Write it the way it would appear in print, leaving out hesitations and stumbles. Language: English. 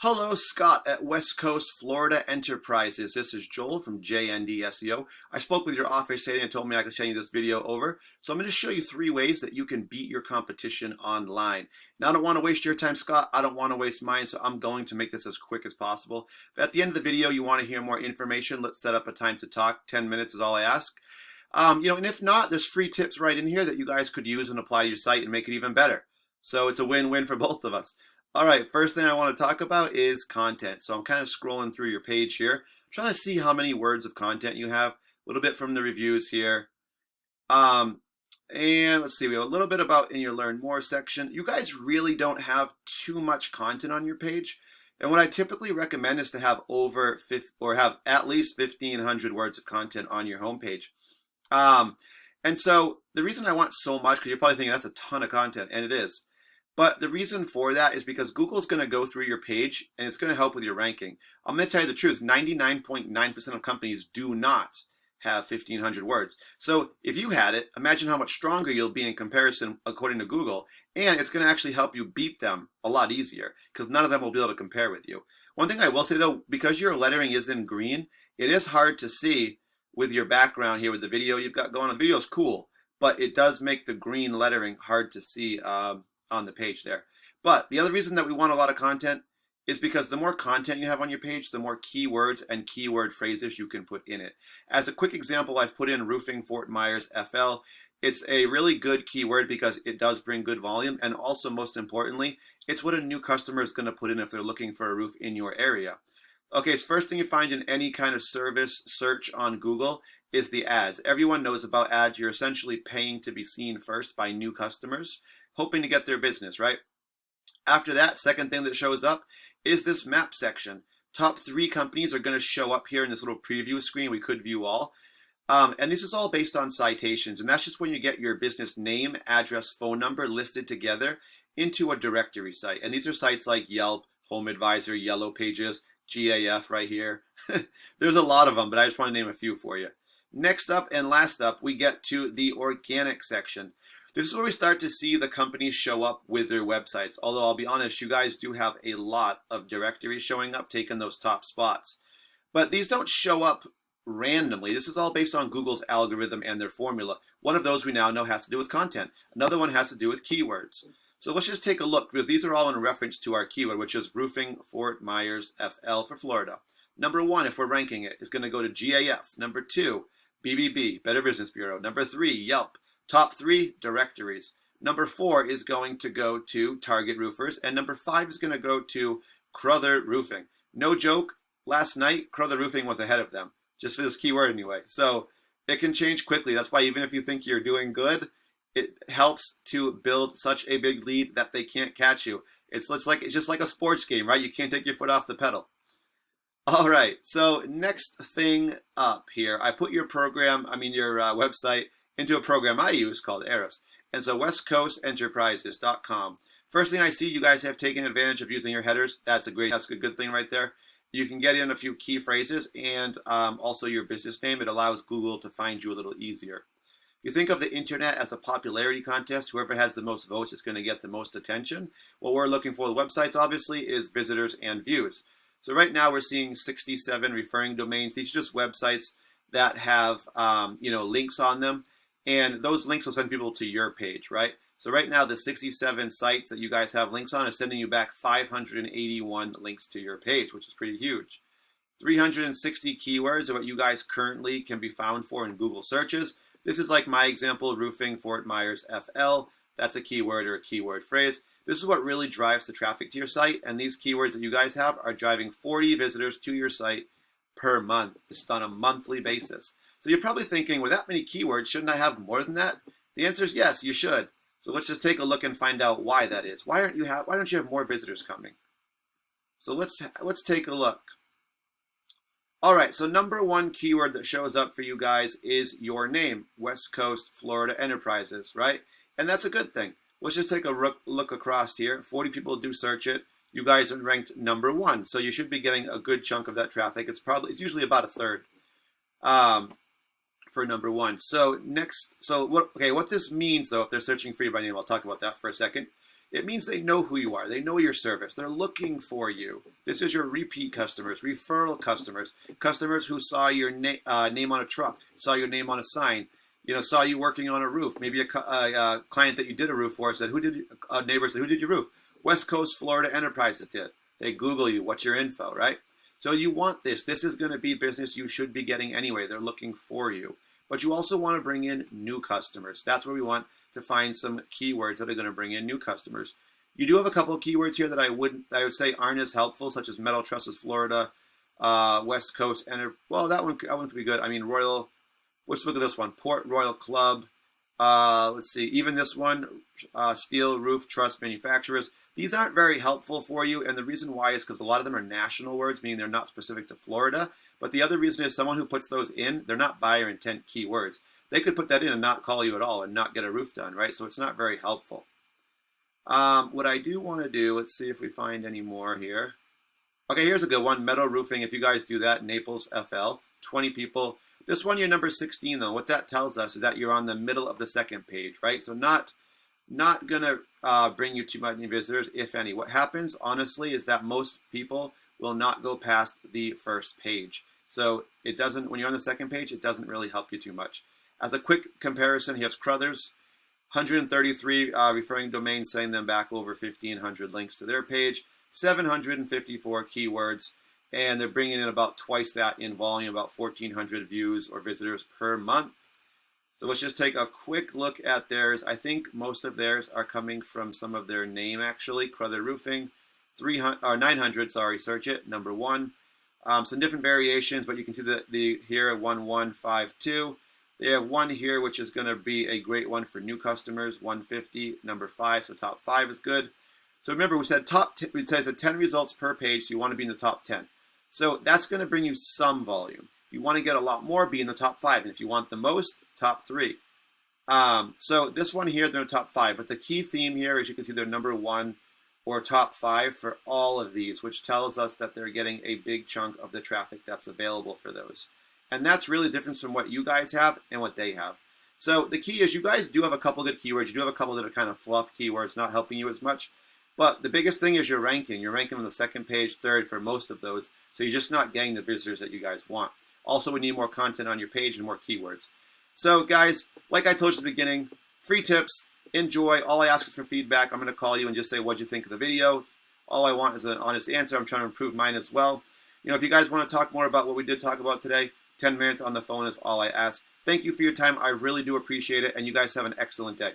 Hello, Scott at West Coast Florida Enterprises. This is Joel from JND SEO. I spoke with your office today and told me I could send you this video over. So I'm going to show you 3 ways that you can beat your competition online. Now, I don't want to waste your time, Scott. I don't want to waste mine, so I'm going to make this as quick as possible. If at the end of the video you want to hear more information, let's set up a time to talk. 10 minutes is all I ask. And if not, there's free tips right in here that you guys could use and apply to your site and make it even better. So it's a win-win for both of us. All right, first thing I want to talk about is content. So I'm kind of scrolling through your page here, trying to see how many words of content you have. A little bit from the reviews here. And let's see, we have a little bit about in your Learn More section. You guys really don't have too much content on your page. And what I typically recommend is to have have at least 1,500 words of content on your homepage. And so the reason I want so much, because you're probably thinking that's a ton of content, and it is. But the reason for that is because Google's going to go through your page and it's going to help with your ranking. I'm going to tell you the truth, 99.9% of companies do not have 1,500 words. So if you had it, imagine how much stronger you'll be in comparison according to Google. And it's going to actually help you beat them a lot easier because none of them will be able to compare with you. One thing I will say though, because your lettering is in green, it is hard to see with your background here with the video you've got going on. The video's cool, but it does make the green lettering hard to see on the page there. But the other reason that we want a lot of content is because the more content you have on your page, the more keywords and keyword phrases you can put in it. As a quick example, I've put in roofing Fort Myers FL. It's a really good keyword because it does bring good volume, and also most importantly, it's what a new customer is going to put in if they're looking for a roof in your area. Okay, so first thing you find in any kind of service search on Google is the ads. Everyone knows about ads. You're essentially paying to be seen first by new customers, hoping to get their business, right? After that, second thing that shows up is this map section. Top 3 companies are going to show up here in this little preview screen. We could view all. And this is all based on citations. And that's just when you get your business name, address, phone number listed together into a directory site. And these are sites like Yelp, Home Advisor, Yellow Pages, GAF right here. There's a lot of them, but I just want to name a few for you. Next up and last up, we get to the organic section. This is where we start to see the companies show up with their websites. Although I'll be honest, you guys do have a lot of directories showing up, taking those top spots. But these don't show up randomly. This is all based on Google's algorithm and their formula. One of those we now know has to do with content. Another one has to do with keywords. So let's just take a look, because these are all in reference to our keyword, which is roofing Fort Myers FL for Florida. Number 1, if we're ranking it, is going to go to GAF. Number 2, BBB, Better Business Bureau. Number 3, Yelp. Top 3, directories. Number 4 is going to go to Target Roofers. And number 5 is going to go to Crother Roofing. No joke, last night, Crother Roofing was ahead of them. Just for this keyword anyway. So it can change quickly. That's why even if you think you're doing good, it helps to build such a big lead that they can't catch you. It's just like a sports game, right? You can't take your foot off the pedal. All right, so next thing up here, I put your website into a program I use called Eros. And so westcoastenterprises.com. First thing I see, you guys have taken advantage of using your headers. That's a good thing right there. You can get in a few key phrases and also your business name. It allows Google to find you a little easier. You think of the internet as a popularity contest. Whoever has the most votes is going to get the most attention. What we're looking for, the websites obviously, is visitors and views. So right now we're seeing 67 referring domains. These are just websites that have links on them. And those links will send people to your page, right? So right now, the 67 sites that you guys have links on are sending you back 581 links to your page, which is pretty huge. 360 keywords are what you guys currently can be found for in Google searches. This is like my example, roofing Fort Myers FL. That's a keyword or a keyword phrase. This is what really drives the traffic to your site. And these keywords that you guys have are driving 40 visitors to your site per month. This is on a monthly basis. So you're probably thinking, with that many keywords, shouldn't I have more than that? The answer is yes, you should. So let's just take a look and find out why that is. Why don't you have more visitors coming? So let's take a look. All right, so number 1 keyword that shows up for you guys is your name, West Coast Florida Enterprises, right? And that's a good thing. Let's just take a look across here. 40 people do search it. You guys are ranked number 1, so you should be getting a good chunk of that traffic. It's usually about a third. For number 1. So what this means though, if they're searching for you by name, I'll talk about that for a second. It means they know who you are. They know your service. They're looking for you. This is your repeat customers, referral customers, customers who saw your name on a truck, saw your name on a sign, saw you working on a roof. Maybe a client that you did a roof for said, a neighbor said, who did your roof? West Coast Florida Enterprises did. They Google you. What's your info, right? So you want this. This is going to be business you should be getting anyway. They're looking for you. But you also want to bring in new customers. That's where we want to find some keywords that are going to bring in new customers. You do have a couple of keywords here that I would say aren't as helpful, such as Metal Trusses Florida, West Coast, well, that one could be good. I mean, Royal. Let's look at this one. Port Royal Club. Let's see. Even this one, Steel Roof Truss Manufacturers. These aren't very helpful for you, and the reason why is because a lot of them are national words, meaning they're not specific to Florida. But the other reason is someone who puts those in, they're not buyer intent keywords. They could put that in and not call you at all and not get a roof done, right? So it's not very helpful. What I do want to do, let's see if we find any more here. Okay, here's a good one. Metal Roofing. If you guys do that, Naples FL, 20 people. This one, you're number 16, though. What that tells us is that you're on the middle of the second page, right? So not going to bring you too many visitors, if any. What happens, honestly, is that most people will not go past the first page. So it doesn't, when you're on the second page, it doesn't really help you too much. As a quick comparison, here's Crothers, 133 referring domains, sending them back over 1,500 links to their page, 754 keywords, and they're bringing in about twice that in volume, about 1,400 views or visitors per month. So let's just take a quick look at theirs. I think most of theirs are coming from some of their name, actually. Crother Roofing, 900, search it, number 1. Some different variations, but you can see the here, 1152. They have one here, which is going to be a great one for new customers, 150, number 5, so top 5 is good. So remember, we said it says the 10 results per page, so you want to be in the top 10. So that's going to bring you some volume. If you want to get a lot more, be in the top 5. And if you want the most, top 3. So this one here, they're in the top 5. But the key theme here is you can see they're number 1 or top 5 for all of these, which tells us that they're getting a big chunk of the traffic that's available for those. And that's really different from what you guys have and what they have. So the key is you guys do have a couple good keywords. You do have a couple that are kind of fluff keywords, not helping you as much. But the biggest thing is your ranking. You're ranking on the second page, third for most of those. So you're just not getting the visitors that you guys want. Also, we need more content on your page and more keywords. So guys, like I told you at the beginning, free tips, enjoy. All I ask is for feedback. I'm going to call you and just say, what'd you think of the video? All I want is an honest answer. I'm trying to improve mine as well. If you guys want to talk more about what we did talk about today, 10 minutes on the phone is all I ask. Thank you for your time. I really do appreciate it. And you guys have an excellent day.